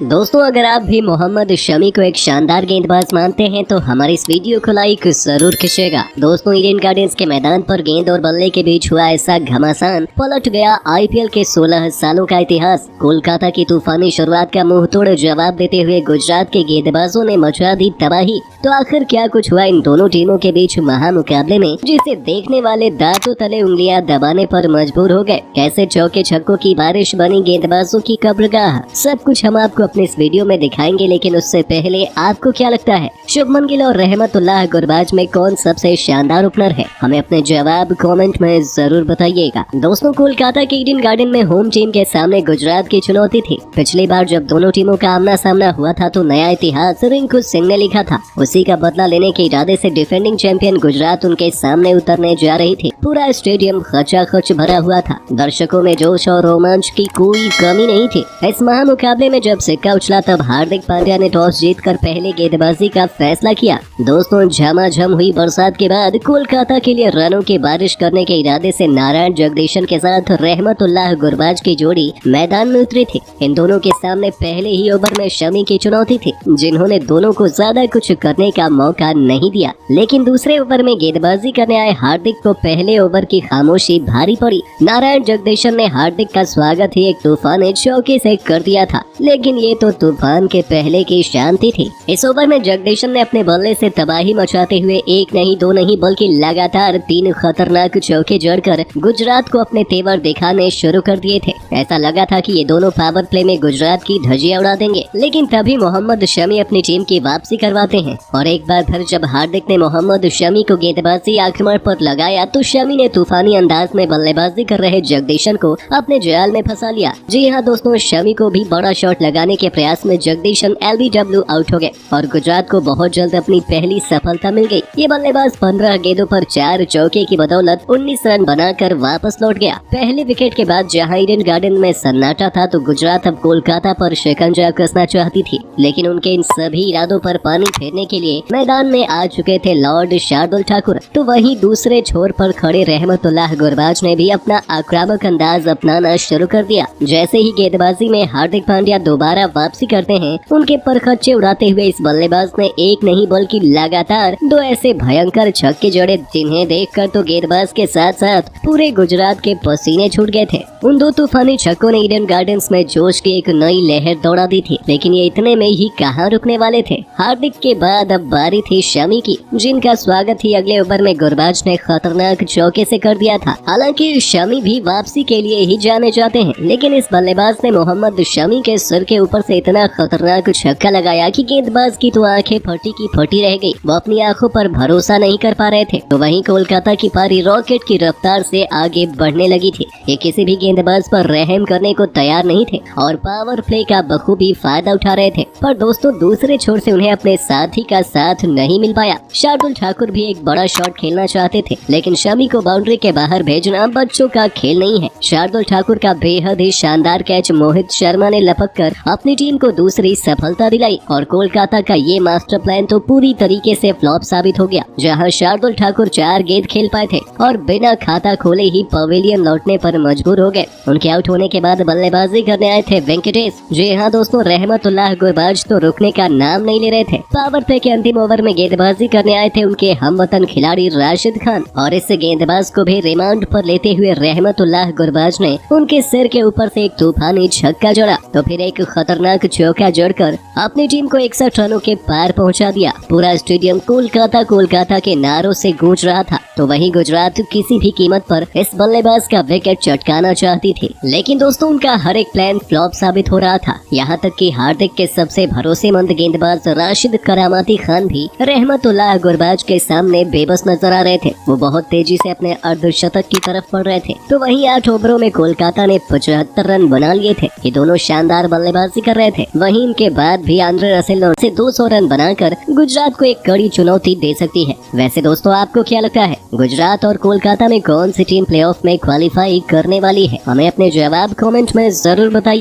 दोस्तों, अगर आप भी मोहम्मद शमी को एक शानदार गेंदबाज मानते हैं तो हमारी इस वीडियो को लाइक जरूर कीजिएगा। दोस्तों, ईडन गार्डन्स के मैदान पर गेंद और बल्ले के बीच हुआ ऐसा घमासान, पलट गया आईपीएल के 16 सालों का इतिहास। कोलकाता की तूफानी शुरुआत का मुंह तोड़ जवाब देते हुए गुजरात के गेंदबाजों ने मचा दी तबाही। तो आखिर क्या कुछ हुआ इन दोनों टीमों के बीच महामुकाबले में, जिसे देखने वाले दांतों तले उंगलियां दबाने पर मजबूर हो गए। कैसे चौके छक्कों की बारिश बनी गेंदबाजों की कब्रगाह, सब कुछ हम आपको अपने इस वीडियो में दिखाएंगे। लेकिन उससे पहले आपको क्या लगता है, शुभमन गिल और रहमतुल्लाह गुरबाज में कौन सबसे शानदार ओपनर है? हमें अपने जवाब कमेंट में जरूर बताइएगा। दोस्तों, कोलकाता के ईडन गार्डन में होम टीम के सामने गुजरात की चुनौती थी। पिछली बार जब दोनों टीमों का आमना सामना हुआ था तो नया इतिहास रिंकू सिंह ने लिखा था। उसी का बदला लेने के इरादे से डिफेंडिंग चैंपियन गुजरात उनके सामने उतरने जा रही थी। पूरा स्टेडियम खचाखच भरा हुआ था। दर्शकों में जोश और रोमांच की कोई कमी नहीं थी। इस महामुकाबले में जब सिक्का उछला तब हार्दिक पांड्या ने टॉस जीतकर पहले गेंदबाजी का फैसला किया। दोस्तों, झमाझम हुई बरसात के बाद कोलकाता के लिए रनों की बारिश करने के इरादे से नारायण जगदीशन के साथ रहमतुल्लाह गुरबाज की जोड़ी मैदान में उतरी थी। इन दोनों के सामने पहले ही ओवर में शमी की चुनौती थी, जिन्होंने दोनों को ज्यादा कुछ करने का मौका नहीं दिया। लेकिन दूसरे ओवर में गेंदबाजी करने आए हार्दिक को पहले ओवर की खामोशी भारी पड़ी। नारायण जगदीशन ने हार्दिक का स्वागत ही एक तूफानी चौके से कर दिया था, लेकिन ये तो तूफान के पहले की शांति थी। इस ओवर में जगदीशन ने अपने बल्ले से तबाही मचाते हुए एक नहीं दो नहीं बल्कि लगातार 3 खतरनाक चौके जड़कर गुजरात को अपने तेवर दिखाने शुरू कर दिए थे। ऐसा लगा था कि ये दोनों पावर प्ले में गुजरात की धज्जियां उड़ा देंगे। लेकिन तभी मोहम्मद शमी अपनी टीम की वापसी करवाते हैं और एक बार फिर जब हार्दिक ने मोहम्मद शमी को गेंदबाजी आक्रमण पर लगाया तो शमी ने तूफानी अंदाज में बल्लेबाजी कर रहे जगदीशन को अपने जाल में फंसा लिया। जी हाँ दोस्तों, शमी को भी बड़ा शॉट लगाने के प्रयास में जगदीशन LBW आउट हो गए और गुजरात को बहुत जल्द अपनी पहली सफलता मिल गई। ये बल्लेबाज 15 गेंदों पर 4 चौके की बदौलत 19 रन बनाकर वापस लौट गया। पहले विकेट के बाद जहां ईडन गार्डन में सन्नाटा था तो गुजरात अब कोलकाता पर शिकंजा कसना चाहती थी। लेकिन उनके इन सभी इरादों पर पानी फेरने के लिए मैदान में आ चुके थे लॉर्ड शार्दुल ठाकुर। तो वहीं दूसरे छोर पर खड़े रहमतुल्लाह गुरबाज ने भी अपना आक्रामक अंदाज अपनाना शुरू कर दिया। जैसे ही गेंदबाजी में हार्दिक पांड्या दोबारा वापसी करते हैं, उनके परखच्चे उड़ाते हुए इस बल्लेबाज ने एक नहीं बल्कि लगातार 2 ऐसे भयंकर छक्के जड़े, जिन्हें देखकर तो गेंदबाज के साथ साथ पूरे गुजरात के पसीने छूट गए थे। उन 2 तूफानी छक्कों ने ईडन गार्डन्स में जोश की एक नई लहर दौड़ा दी थी। लेकिन ये इतने में ही कहां रुकने वाले थे। हार्दिक के बाद अब बारी थी शमी की, जिनका स्वागत ही अगले ओवर में गुरबाज ने खतरनाक चौके से कर दिया था। हालांकि शमी भी वापसी के लिए ही जाने जाते हैं, लेकिन इस बल्लेबाज ने मोहम्मद शमी के सिर के ऊपर से इतना खतरनाक छक्का लगाया कि गेंदबाज की तो आंखें फटी की फटी रह गई। वो अपनी आंखों पर भरोसा नहीं कर पा रहे थे। तो वहीं कोलकाता की पारी रॉकेट की रफ्तार से आगे बढ़ने लगी थी। ये किसी भी गेंदबाज पर रहम करने को तैयार नहीं थे और पावर प्ले का बखूबी फायदा उठा रहे थे। पर दोस्तों, दूसरे छोर से उन्हें अपने साथी का साथ नहीं मिल पाया। शार्दुल ठाकुर भी एक बड़ा शॉट खेलना चाहते थे, लेकिन शमी को बाउंड्री के बाहर भेजना बच्चों का खेल नहीं है। शार्दुल ठाकुर का बेहद ही शानदार कैच मोहित शर्मा ने लपक कर अपनी टीम को दूसरी सफलता दिलाई और कोलकाता का ये मास्टर प्लान तो पूरी तरीके से फ्लॉप साबित हो गया। जहां शार्दुल ठाकुर 4 गेंद खेल पाए थे और बिना खाता खोले ही पवेलियन लौटने पर मजबूर हो गए। उनके आउट होने के बाद बल्लेबाजी करने आए थे वेंकटेश। जी हाँ दोस्तों, रहमतुल्लाह गुरबाज तो रुकने का नाम नहीं ले रहे थे। पावर प्ले के अंतिम ओवर में गेंदबाजी करने आए थे उनके हमवतन खिलाड़ी राशिद खान और इस गेंदबाज को भी रिमांड पर लेते हुए रहमतुल्लाह गुरबाज ने उनके सिर के ऊपर से एक तूफानी छक्का जड़ा तो फिर एक खतरनाक चौका जड़कर अपनी टीम को 61 रनों के पार पहुंचा दिया। पूरा स्टेडियम कोलकाता कोलकाता के नारों से गूंज रहा था। तो वहीं गुजरात किसी भी कीमत पर इस बल्लेबाज का विकेट चटकाना चाहती थी। लेकिन दोस्तों, उनका हर एक प्लान फ्लॉप साबित हो रहा था। यहाँ तक कि हार्दिक के सबसे भरोसेमंद गेंदबाज राशिद करामाती खान भी रहमतुल्लाह गुरबाज के सामने बेबस नजर आ रहे थे। वो बहुत तेजी से अपने अर्धशतक की तरफ बढ़ रहे थे। तो वहीं 8 ओवरों में कोलकाता ने 75 रन बना लिए थे। ये दोनों शानदार बल्लेबाजी कर रहे थे। वहीं इनके बाद भी आंद्रे रसेल से 200 रन बनाकर गुजरात को एक कड़ी चुनौती दे सकती है। वैसे दोस्तों, आपको क्या लगता है, गुजरात और कोलकाता में कौन सी टीम प्लेऑफ में क्वालिफाई करने वाली है? हमें अपने जवाब कमेंट में जरूर बताइए।